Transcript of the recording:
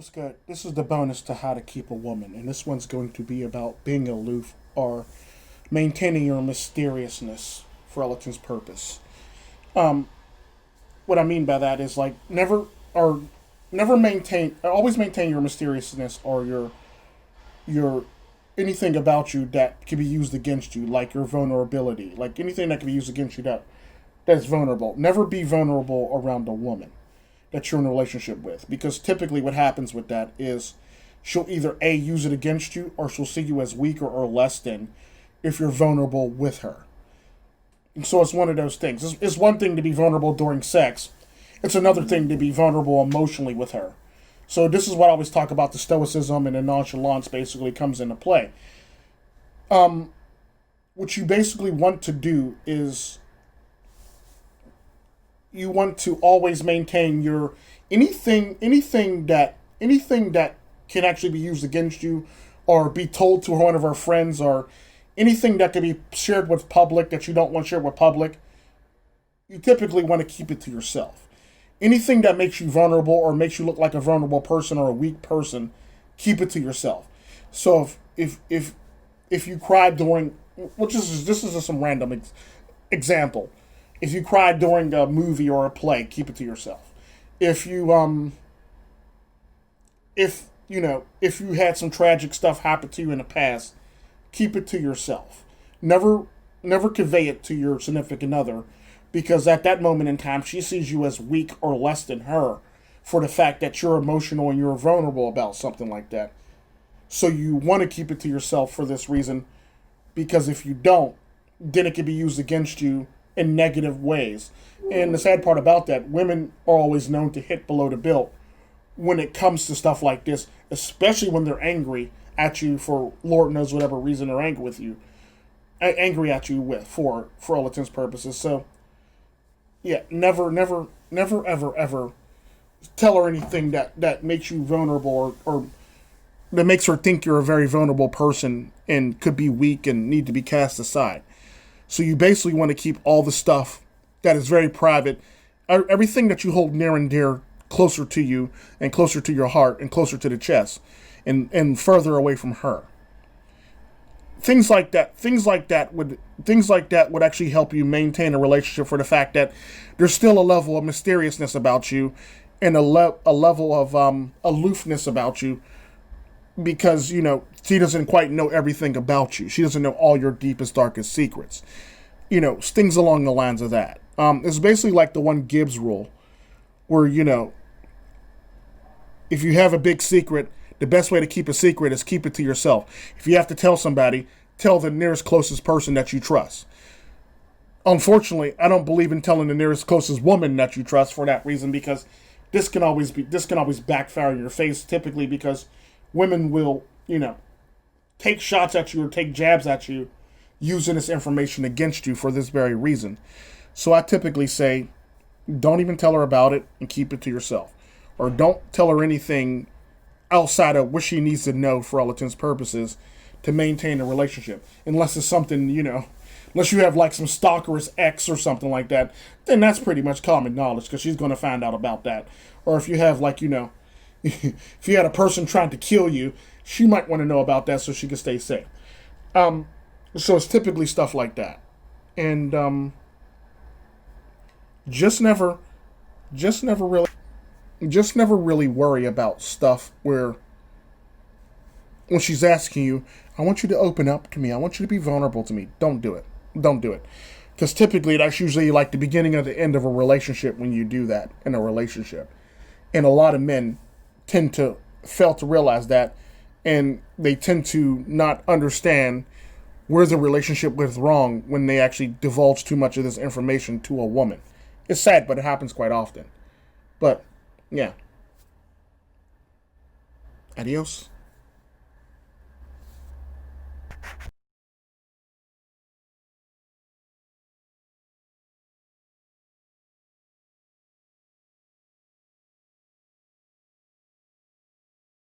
What's good? This is the bonus to how to keep a woman, and this one's going to be about being aloof or maintaining your mysteriousness for all intents purpose. Um, what I mean by that is like never maintain, always maintain your mysteriousness or your anything about you that can be used against you, like your vulnerability, like anything that can be used against you that's vulnerable. Never be vulnerable around a woman that you're in a relationship with. Because typically what happens with that is she'll either A, use it against you, or she'll see you as weaker or less than if you're vulnerable with her. And so it's one of those things. It's one thing to be vulnerable during sex. It's another thing to be vulnerable emotionally with her. So this is what I always talk about, the stoicism and the nonchalance basically comes into play. What you basically want to do is you want to always maintain your anything that can actually be used against you or be told to one of our friends or anything that can be shared with public that you don't want shared with public, you typically want to keep it to yourself. Anything that makes you vulnerable or makes you look like a vulnerable person or a weak person, keep it to yourself. So if you cry during, which is this is just some random example, if you cried during a movie or a play, keep it to yourself. If you if you had some tragic stuff happen to you in the past, keep it to yourself. Never convey it to your significant other, because at that moment in time she sees you as weak or less than her for the fact that you're emotional and you're vulnerable about something like that. So you want to keep it to yourself for this reason, because if you don't, then it can be used against you in negative ways. And the sad part about that, women are always known to hit below the belt when it comes to stuff like this, especially when they're angry at you for Lord knows whatever reason they're angry with you, angry at you with for all intents purposes. So yeah, never ever tell her anything that makes you vulnerable or that makes her think you're a very vulnerable person and could be weak and need to be cast aside. So you basically want to keep all the stuff that is very private, everything that you hold near and dear, closer to you and closer to your heart and closer to the chest and further away from her. Things like that would actually help you maintain a relationship, for the fact that there's still a level of mysteriousness about you and a level of aloofness about you, because she doesn't quite know everything about you. She doesn't know all your deepest, darkest secrets. Things along the lines of that. It's basically like the one Gibbs rule, where if you have a big secret, the best way to keep a secret is keep it to yourself. If you have to tell somebody, tell the nearest closest person that you trust. Unfortunately, I don't believe in telling the nearest closest woman that you trust for that reason, because this can always backfire in your face, typically because women will, take shots at you or take jabs at you using this information against you for this very reason. So I typically say, don't even tell her about it and keep it to yourself. Or don't tell her anything outside of what she needs to know for all intents and purposes to maintain a relationship. Unless it's something, unless you have like some stalker's ex or something like that, then that's pretty much common knowledge, because she's going to find out about that. Or if you have like, if you had a person trying to kill you, she might want to know about that so she can stay safe. So it's typically stuff like that. And just never really worry about stuff where when she's asking you, I want you to open up to me, I want you to be vulnerable to me. Don't do it. Because typically that's usually like the beginning of the end of a relationship when you do that in a relationship. And a lot of men tend to fail to realize that, and they tend to not understand where the relationship went wrong when they actually divulge too much of this information to a woman. It's sad, but it happens quite often. But, yeah. Adios.